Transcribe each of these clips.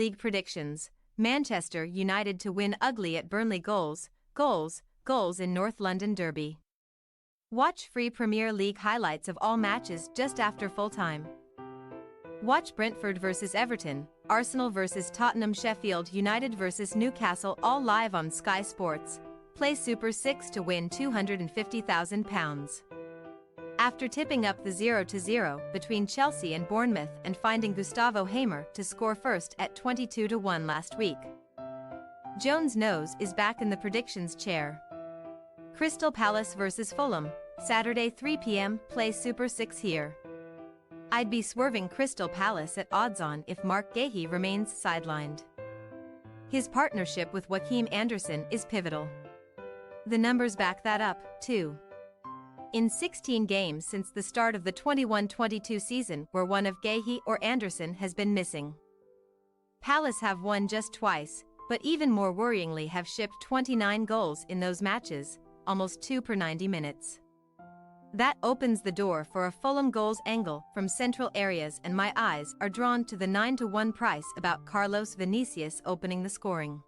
League predictions. Manchester United to win ugly at Burnley. Goals in North London derby. Watch free Premier League highlights of all matches just after full time. Watch Brentford vs Everton, Arsenal vs Tottenham, Sheffield United vs Newcastle, all live on Sky Sports. Play Super 6 to win £250,000. After tipping up the 0-0 between Chelsea and Bournemouth and finding Gustavo Hamer to score first at 22-1 last week, Jones Knows is back in the predictions chair. Crystal Palace vs Fulham, Saturday 3 p.m. Play Super 6 here. I'd be swerving Crystal Palace at odds-on if Mark Guéhi remains sidelined. His partnership with Joachim Andersen is pivotal. The numbers back that up, too. In 16 games since the start of the 21-22 season where one of Guéhi or Andersen has been missing, Palace have won just twice, but even more worryingly have shipped 29 goals in those matches, almost 2 per 90 minutes. That opens the door for a Fulham goals angle from central areas, and my eyes are drawn to the 9-1 price about Carlos Vinicius opening the scoring.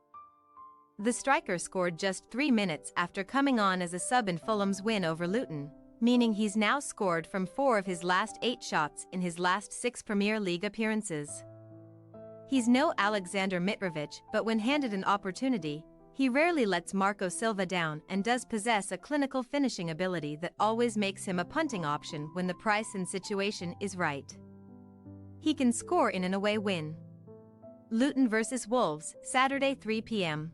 The striker scored just 3 minutes after coming on as a sub in Fulham's win over Luton, meaning he's now scored from 4 of his last 8 shots in his last 6 Premier League appearances. He's no Alexander Mitrovic, but when handed an opportunity, he rarely lets Marco Silva down and does possess a clinical finishing ability that always makes him a punting option when the price and situation is right. He can score in an away win. Luton vs Wolves, Saturday 3 p.m.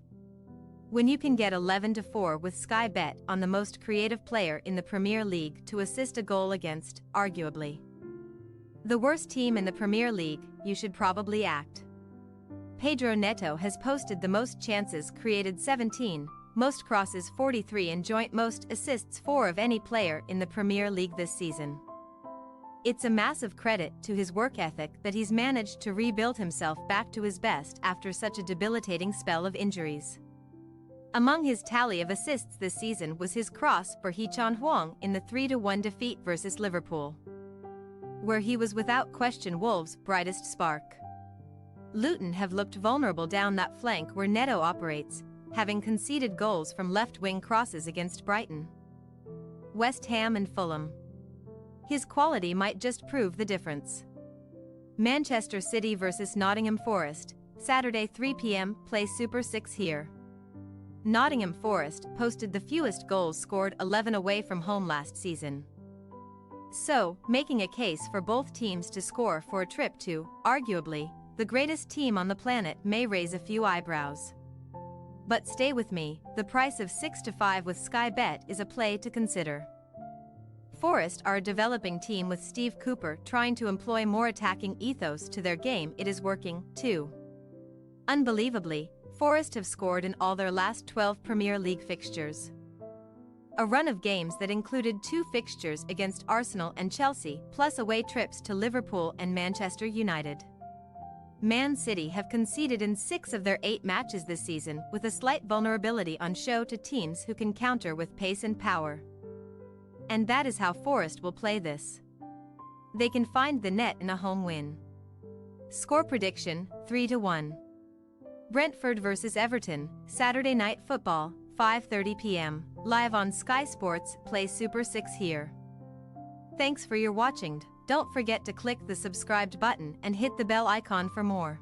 When you can get 11-4 with Sky Bet on the most creative player in the Premier League to assist a goal against, arguably, the worst team in the Premier League, you should probably act. Pedro Neto has posted the most chances created 17, most crosses 43 and joint most assists 4 of any player in the Premier League this season. It's a massive credit to his work ethic that he's managed to rebuild himself back to his best after such a debilitating spell of injuries. Among his tally of assists this season was his cross for Hee-chan Hwang in the 3-1 defeat versus Liverpool, where he was without question Wolves' brightest spark. Luton have looked vulnerable down that flank where Neto operates, having conceded goals from left-wing crosses against Brighton, West Ham and Fulham. His quality might just prove the difference. Manchester City vs Nottingham Forest, Saturday 3 p.m. Play Super 6 here. Nottingham Forest posted the fewest goals scored, 11 away from home last season, so making a case for both teams to score for a trip to, arguably, the greatest team on the planet may raise a few eyebrows. But stay with me, the price of 6-5 with Sky Bet is a play to consider. Forest are a developing team with Steve Cooper trying to employ more attacking ethos to their game. It is working, too. Unbelievably, Forest have scored in all their last 12 Premier League fixtures. A run of games that included 2 fixtures against Arsenal and Chelsea, plus away trips to Liverpool and Manchester United. Man City have conceded in 6 of their 8 matches this season, with a slight vulnerability on show to teams who can counter with pace and power. And that is how Forest will play this. They can find the net in a home win. Score prediction, 3-1. Brentford vs Everton, Saturday Night Football, 5:30 p.m. live on Sky Sports. Play Super 6 here. Thanks for your watching. Don't forget to click the subscribed button and hit the bell icon for more.